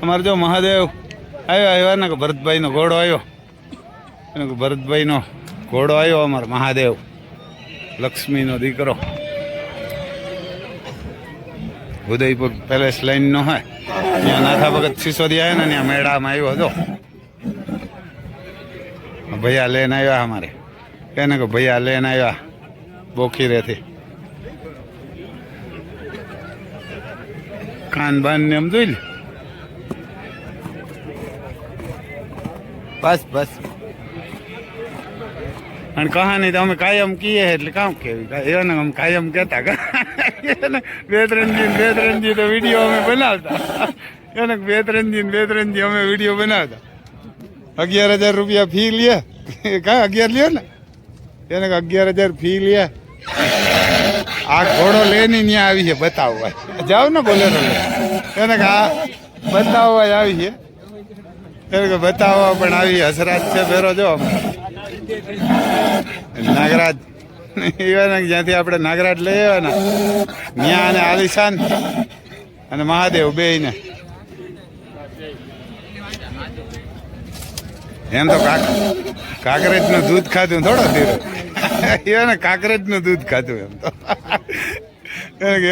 અમારે જો મહાદેવ આવ્યા ને કે ભરતભાઈનો ઘોડો આવ્યો, એને ભરતભાઈનો ઘોડો આવ્યો અમારે મહાદેવ લક્ષ્મીનો દીકરો ઉદયપુર પેલેસ લાઈનનો હે ત્યાં નાથા ભગત સિસોદિયા ને ત્યાં મેળામાં આવ્યો હતો. ભૈયા લઈને આવ્યા અમારે એને કે ભૈયા લઈને આવ્યા બોખીરેથી કાન બાન ને એમ જોઈ લે બસ બસ. અને કહાની તો અમે કાયમ કહીએ એટલે કામ કેવી એને અમે કાયમ કહેતા બે ત્રણજી તો વિડીયો અમે બનાવતા એને બે ત્રણજી અમે વિડીયો બનાવતા. 11,000 રૂપિયા ફી લે કા 11 લ્યો ને એને 11,000 ફી લે. આ ઘોડો લઈને ત્યાં આવી છે બતાવવા જાવ ને બોલેરો એને કે આ બતાવવા આવી છે એને કે બતાવવા પણ આવી હસરાજ છે ભેરો જો નાગરાજ એવા જ્યાંથી આપણે નાગરાજ લઈ આવ્યા ને ત્યાં અને આલિશાન અને મહાદેવ બે ને એમ તો કાકરેજ નું દૂધ ખાધું થોડો ધીરો એને કાકરેજ નું દૂધ ખાધું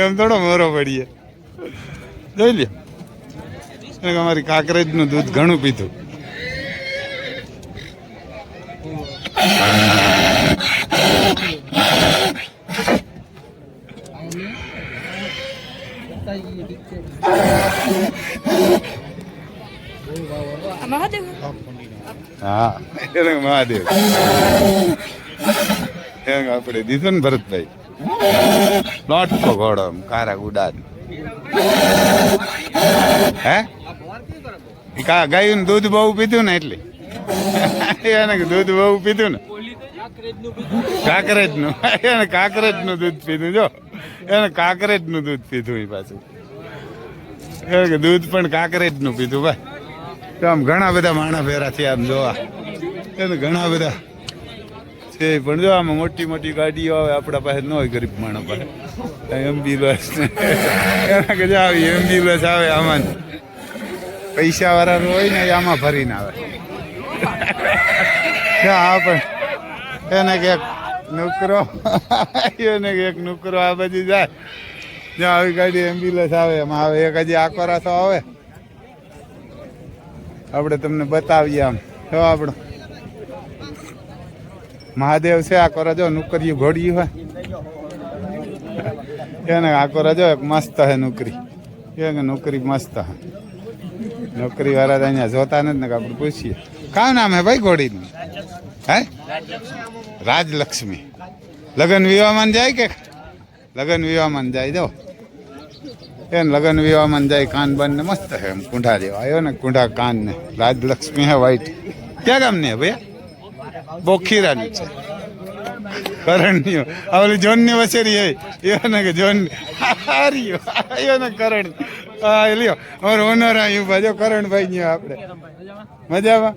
એમ થોડો મોરો પડીએ જોઈ લે અમારી કાકરેજ નું દૂધ ઘણું પીધું. હા મહાદેવ આપણે દીધું ને ભરતભાઈ લોટકો ઘોડો કારા ઉડાડ હે ગાયું દૂધ બહુ પીધું ને એટલે એને દૂધ બહુ પીધું ને કાકરેજ નું એને કાકરેજ નું દૂધ પીધું જો એને કાકરેજ નું દૂધ પીધું એ પાછું દૂધ પણ કાકરેજ નું પીધું ભાઈ. તો આમ ઘણા બધા માણા ભેરા થયા આમ જોવા એને ઘણા બધા છે પણ જો આમાં મોટી મોટી ગાડીઓ આવે આપણા પાસે ન હોય ગરીબ માણસ પાસે એમ્બ્યુલન્સ એના કે આવી એમ્બ્યુલન્સ આવે આમાં પૈસા વાળા હોય ને આમાં ભરીને આવે. હા પણ એને કે નુકરો એને કે એક નુકરો આ બધી જાય જ્યાં આવી ગાડી એમ્બ્યુલન્સ આવે એમાં આવે એક હજી આકોરા તો આવે આપણે તમને બતાવીએ આમ જો આપણો મહાદેવ છે આકોરા જો નુકરીયું ઘોડ્યું હોય એને આકોરા જો એક મસ્ત હે નુકરી એ નોકરી મસ્ત હે નોકરી વાળા અહીંયા જોતા નથી ને આપણે પૂછીએ કાં નામ હે ભાઈ ઘોડીનું હે રાજલક્ષ્મી. લગ્ન વિવાહમાં જાય કે લગ્ન વિવાહમાં જાય જો એને લગ્ન વિવાહમાં જાય કાન બાન ને મસ્ત હે એમ કુંઢા જેવા આવ્યો ને કુંઢા કાન ને રાજલક્ષ્મી હે વ્હાઈટ. ક્યાં ગામ ને ભૈયા બોખીરાની છે કરણની ઓલી જોનની વસેરી હે એને કે જોન હાર્યો એને કરણ હા લ્યો અમારે ઓનર આવ્યું ભાજો કરણભાઈ ની આપણે મજામાં.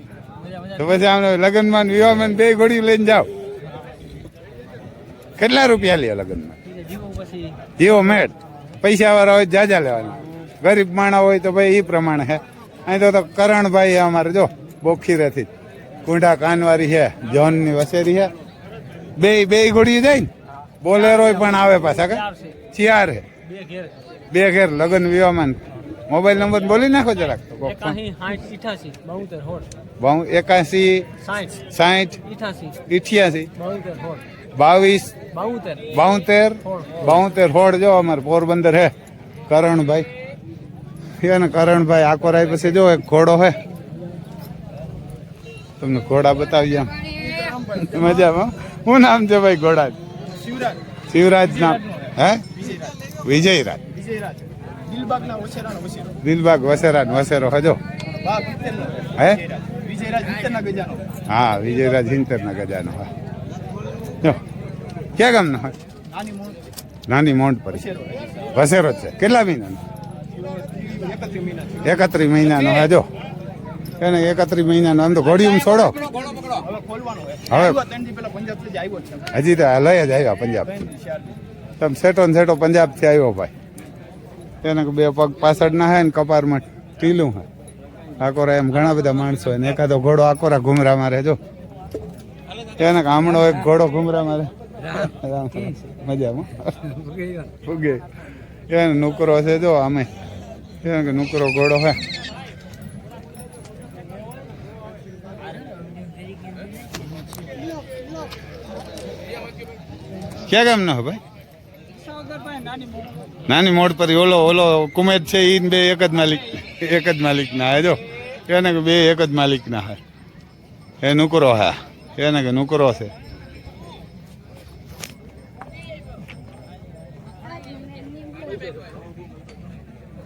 તો પછી આમ લગ્નમાં વિવાહમાં બે ઘોડી લઈને જાઓ. કેટલા રૂપિયા લે લગ્નમાં? જીવો મેટ પૈસા વાળા હોય જાજા લેવાના, ગરીબ માણા હોય તો ભાઈ એ પ્રમાણે હે. અહીં તો કરણભાઈ અમારે જો બોખીરેથી કુંઢા કાનવારી છે જોનની વસેરી છે બે ઘોડી જાય ને બોલેરો પણ આવે પાછા કે ચાર હે બે ઘેર લગ્ન વિવાહમાં. મોબાઈલ નંબર બોલી નાખો જરાક. 81 60 88 22 હોડ જો અમારે પોરબંદર હે કરણભાઈ. એને કરણભાઈ આકોરાય પછી જો એક ઘોડો હે તમને ઘોડા બતાવીએ આમ મજામાં. શું નામ છે ભાઈ ઘોડા? શિવરાજ નામ હે વિજયરાજ દિલબાગ વસેરા વસેરો હજો હે હા વિજયરાજ હિંતરના ગજાનો હા. ક્યાં ગામનો હોય? નાની મોન્ટ પર વસેરો છે. કેટલા મહિનાનો? 31 મહિનાનો હજો એને 31 મહિનાનો. આમ તો ઘોડીયું છોડો હવે હજી તો લઈ જ આવ્યા પંજાબ. તમે સેટો ને સેટો પંજાબ થી આવ્યો ભાઈ. એને બે પગ પાછળ ના હે ને કપારમાં ટીલું હે આકોરા એમ ઘણા બધા માણસો હોય ને એકાદો ઘોડો આકોરા ઘુમરા મારે જો એને ગામડો એક ઘોડો ઘુમરા મારે મજામાં ફુગે એને નુકરો છે જો અમે એને નુકરો ઘોડો હે ક્યાં ગામ નો ભાઈ નાની મોડ પર ઓલો કુમેર છે ઈ બે એક જ માલિક ના હે જો એને કે બે એક જ માલિક ના હે એ નુકરો હે એને કે નુકરો છે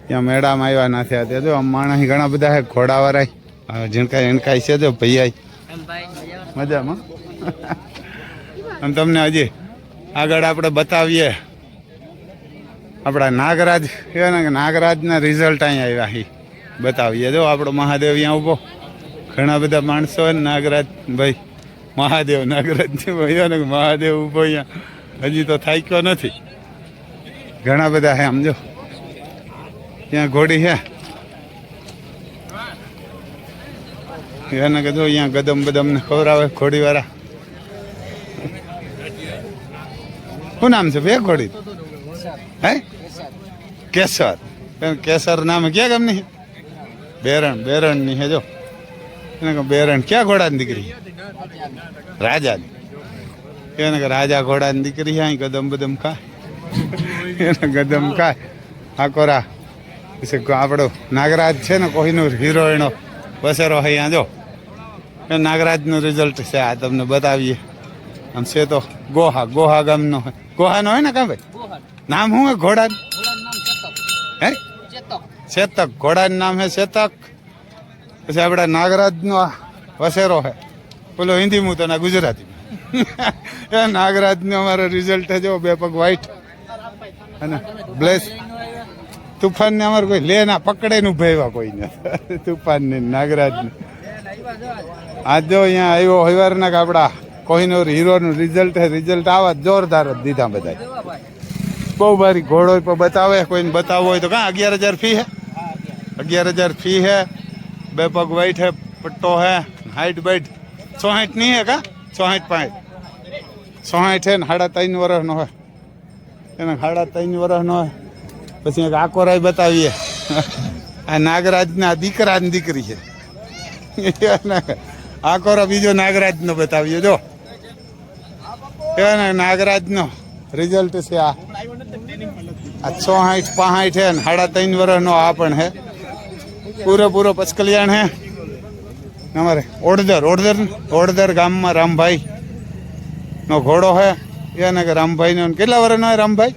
ત્યાં મેળામાં આવ્યા ના થયા ત્યાં જો આમ માણસ ઘણા બધા હે ઘોડાવાળા ઝીણકાઈ એણકાઈ છે જો ભૈયા મજામાં અને તમને હજી આગળ આપણે બતાવીએ આપણા નાગરાજ એ ને કે નાગરાજના રિઝલ્ટ અહીંયા આવ્યા હી બતાવીએ જો આપણો મહાદેવ અહીંયા ઊભો ઘણા બધા માણસો હોય ને નાગરાજ ભાઈ મહાદેવ નાગરાજ ભાઈ ને મહાદેવ ઊભો અહીંયા હજી તો થાક્યો નથી ઘણા બધા હે સમજો ત્યાં ઘોડી હે એને કીધું અહીંયા ગદમ બદમ ને ખવડાવે ઘોડીવાળા શું નામ છે બે ઘોડી હે કેસર કેસર નામ ક્યાં ગામની બેરણ ની હે જો એને કે બેરણ ક્યાં ઘોડાની દીકરી રાજાની એને કે રાજા ઘોડાની દીકરી હે ગદમ બદમ ખાય એને ગદમ ખાય આકોરા આપણો નાગરાજ છે ને કોહિનૂર હિરોઈનો વસેરો અહીંયા જો એ નાગરાજનું રિઝલ્ટ છે આ તમને બતાવીએ આમ છે તો ગોહા ગામનો હોય ગોહાનો હોય ને કાં ભાઈ નામ શું હે ઘોડા હે ચેતક ઘોડાનું નામ હે ચેતક પછી આપણા નાગરાજનો વસેરો હે પેલો હિન્દીમાં તો ના ગુજરાતીમાં એ નાગરાજનો અમારો રિઝલ્ટ છે જો બે પગ વ્હાઈટ અને બ્લેસ તુફાન ને અમારે કોઈ લે ના પકડે નું ભેવા કોઈને તુફાન ને નાગરાજ ને આજ જો અહીંયા આવ્યો હવારના કે આપડા કોહિનૂર હીરોનું રિઝલ્ટ આવા જોરદાર જ દીધા બધા બહુ ભારી ઘોડો પર બતાવે કોઈને બતાવવો હોય તો કાં 11,000 ફી હે 11,000 ફી હે બે પગ વાઈટ હે પટ્ટો હે હાઈટ બાઈટ 64 નહીં હે કા 64 હે ને 3.5 વર્ષનો હોય એને 3.5 વર્ષનો હોય પછી એક આકોરાય બતાવીએ આ નાગરાજના દીકરાની દીકરી છે આકોરા બીજો નાગરાજનો બતાવીએ જો એ નાગરાજનો રિઝલ્ટ છે આ 64 છે ને 3.5 વર્ષનો આ પણ હે પૂરેપૂરો પચકલ્યાણ હે અમારે ઓડદર ગામમાં રામભાઈ નો ઘોડો હે એને કે રામભાઈ નો કેટલા વર્ષનો હોય રામભાઈ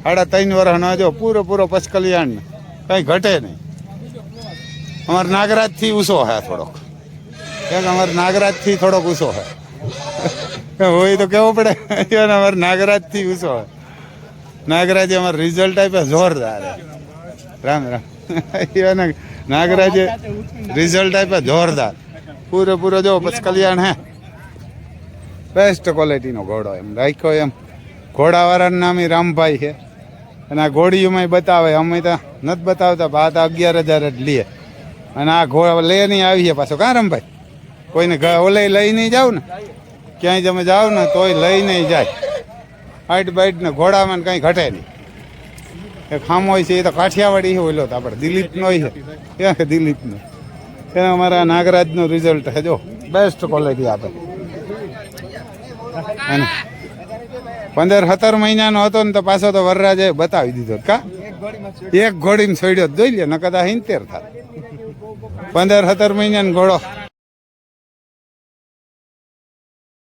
3.5 વર્ષનો જો પૂરો પચકલ્યાણ ને કઈ ઘટે નહીં અમારે નાગરાજ થી ઊંચો હે થોડોક અમારે નાગરાજ થી થોડોક ઊંચો હે હોય તો કેવો પડે અમારે નાગરાજ થી ઊંચો હે નાગરાજે અમારે રિઝલ્ટ આપ્યા જોરદાર રામ નાગરાજે રિઝલ્ટ આપ્યા જોરદાર પૂરેપૂરો જો પચકલ્યાણ હે બેસ્ટ ક્વોલિટીનો ઘોડો એમ રાખ્યો એમ ઘોડાવાળાનું નામ રામભાઈ છે અને આ ઘોડીઓમાં બતાવે અમે તો નથી બતાવતા આ તો 11,000 જ લઈએ અને આ ઘોડા લે નહીં આવીએ પાછો કાં રામભાઈ કોઈને ઓલે લઈ નહીં જાવ ને ક્યાંય તમે જાઓ ને તોય લઈ નહીં જાય હાઈટ બાઈટ ને ઘોડામાં કંઈ ઘટે નહીં એ ખામો હોય છે એ તો કાઠિયાવાડી ઓલો તો આપણે દિલીપનો છે ક્યાં છે દિલીપનો એ અમારા નાગરાજનું રિઝલ્ટ છે જો બેસ્ટ ક્વોલિટી આપે અને 15-17 મહિનાનો હતો ને તો પાછો તો વરરાજે બતાવી દીધો કા એક ઘોડીમાં છોડ્યો જોઈ લે નકર 70 થાય 15-17 મહિનાનો ઘોડો